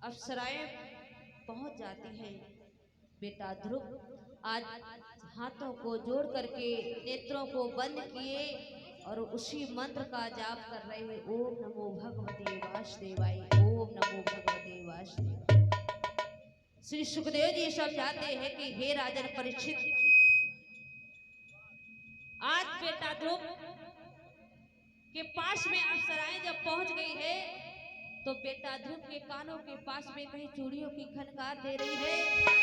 अप्सराएं पहुंच जाती हैं। बेटा ध्रुव आज हाथों को जोड़ करके नेत्रों को बंद किए और उसी मंत्र का जाप कर रहे हैं, ओम नमो भगवते वासुदेवाय, ओम नमो भगवते वासुदेवाय। श्री सुखदेव जी समझाते हैं कि हे राजन परीक्षित, आज बेटा ध्रुव के पास में अप्सराएं जब पहुंच गई है तो बेटा ध्रुव के कानों के पास में कहीं चूड़ियों की खनकार दे रही है।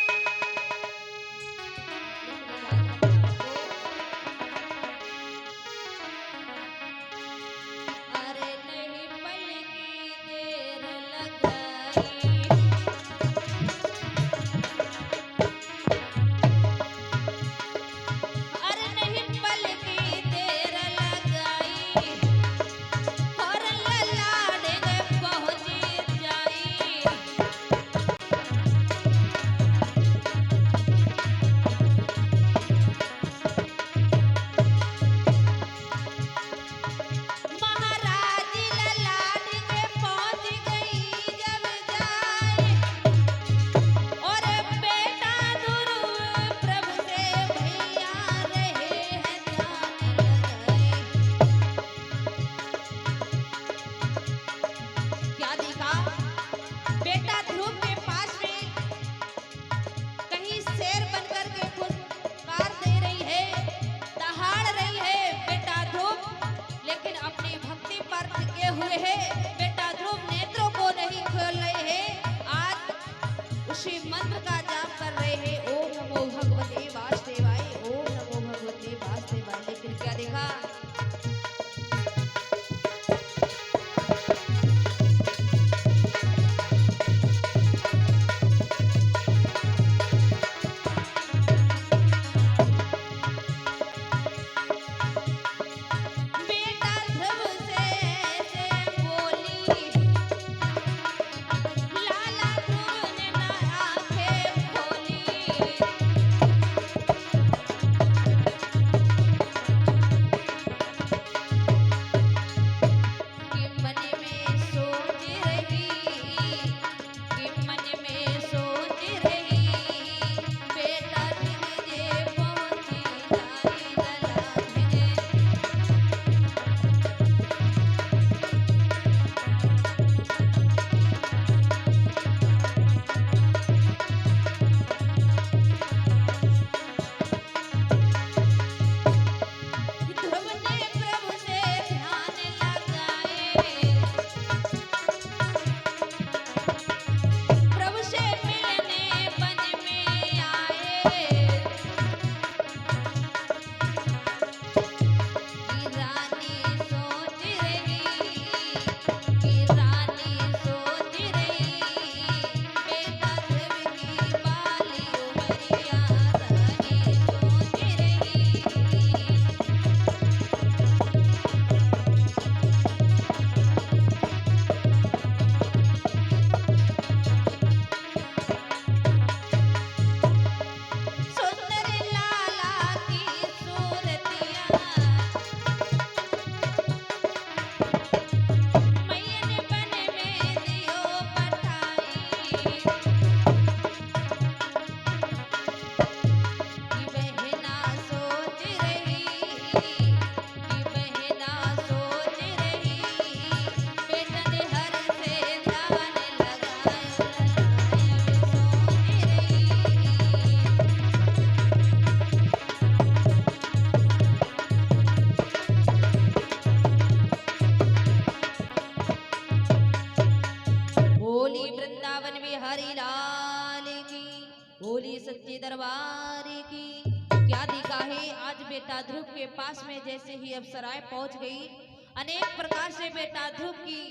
बोली सच्चे दरबार की। क्या दिखा है आज बेटा ध्रुव के पास में जैसे ही अप्सराएं पहुंच गई, अनेक प्रकार से बेटा ध्रुव की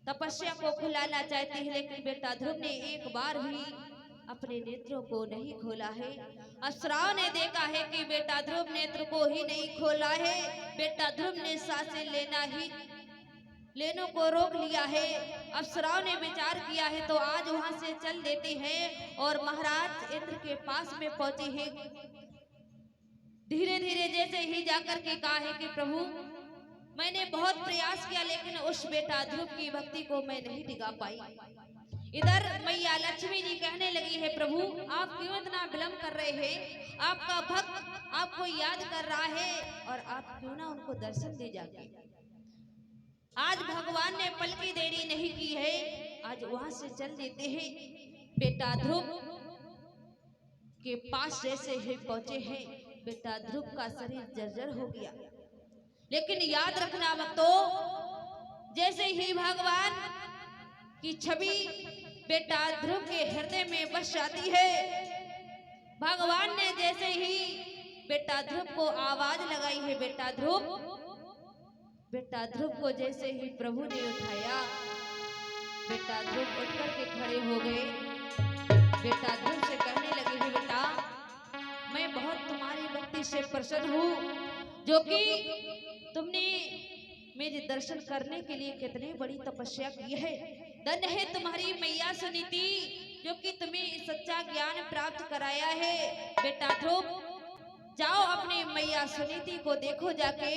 तपस्या को खुलाना चाहती है, लेकिन बेटा ध्रुव ने एक बार भी अपने नेत्रों को नहीं खोला है। अप्सराओं ने देखा है कि बेटा ध्रुव नेत्र को ही नहीं खोला है, बेटा ध्रुव ने सांसें लेनों को रोक लिया है। अप्सराओं ने विचार किया है तो आज वहां से चल देते हैं और महाराज इंद्र के पास में पहुंचे हैं। धीरे धीरे जैसे ही जाकर के कहा है कि प्रभु मैंने बहुत प्रयास किया लेकिन उस बेटा ध्रुव की भक्ति को मैं नहीं टिका पाई। इधर मैया लक्ष्मी जी कहने लगी है, प्रभु आप क्यों इतना विलंब कर रहे हैं? आपका भक्त आपको याद कर रहा है और आप क्यों ना उनको दर्शन दे जाके। आज भगवान ने पल की देरी नहीं की है, आज वहां से चल देते हैं। बेटा ध्रुव के पास जैसे ही पहुंचे हैं, बेटा ध्रुव का शरीर जर्जर हो गया। लेकिन याद रखना भक्तों, जैसे ही भगवान की छवि बेटा ध्रुव के हृदय में बस जाती है, भगवान ने जैसे ही बेटा ध्रुव को आवाज लगाई है, बेटा ध्रुव को जैसे ही प्रभु ने उठाया, बेटा ध्रुव उठकर के खड़े हो गए। बेटा ध्रुव से कहने लगे हैं, बेटा मैं बहुत तुम्हारी भक्ति से प्रसन्न हूँ, जो कि तुमने मेरे दर्शन करने के लिए कितनी बड़ी तपस्या की है। धन्य है तुम्हारी मैया सुनीति, जो कि तुम्हें सच्चा ज्ञान प्राप्त कराया है। बेटा ध्रुव जाओ अपनी मैया सुनीति को देखो जाके,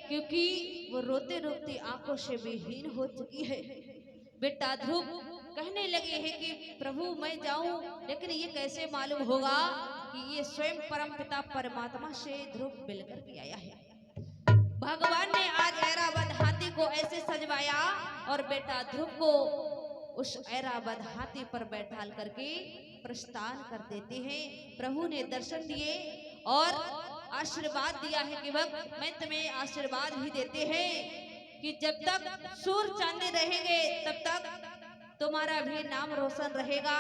क्योंकि वो रोते रोते आंखों से बेहीन हो चुकी है। बेटा ध्रुव कहने लगे हैं कि प्रभु मैं जाऊं, लेकिन ये कैसे मालूम होगा कि ये स्वयं परमपिता परमात्मा से ध्रुव मिलकर के आया है। भगवान ने आज ऐरावत हाथी को ऐसे सजवाया और बेटा ध्रुव को उस ऐरावत हाथी पर बैठाल करके प्रस्थान कर देते हैं। प्रभु ने दर्शन दिए और आशीर्वाद दिया है कि भक्त मैं तुम्हें आशीर्वाद भी देते हैं कि जब तक सूर्य चांद रहेंगे तब तक तुम्हारा भी नाम रोशन रहेगा।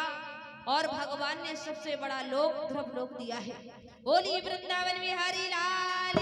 और भगवान ने सबसे बड़ा लोक ध्रुव लोक दिया है। बोलिए वृंदावन बिहारी लाल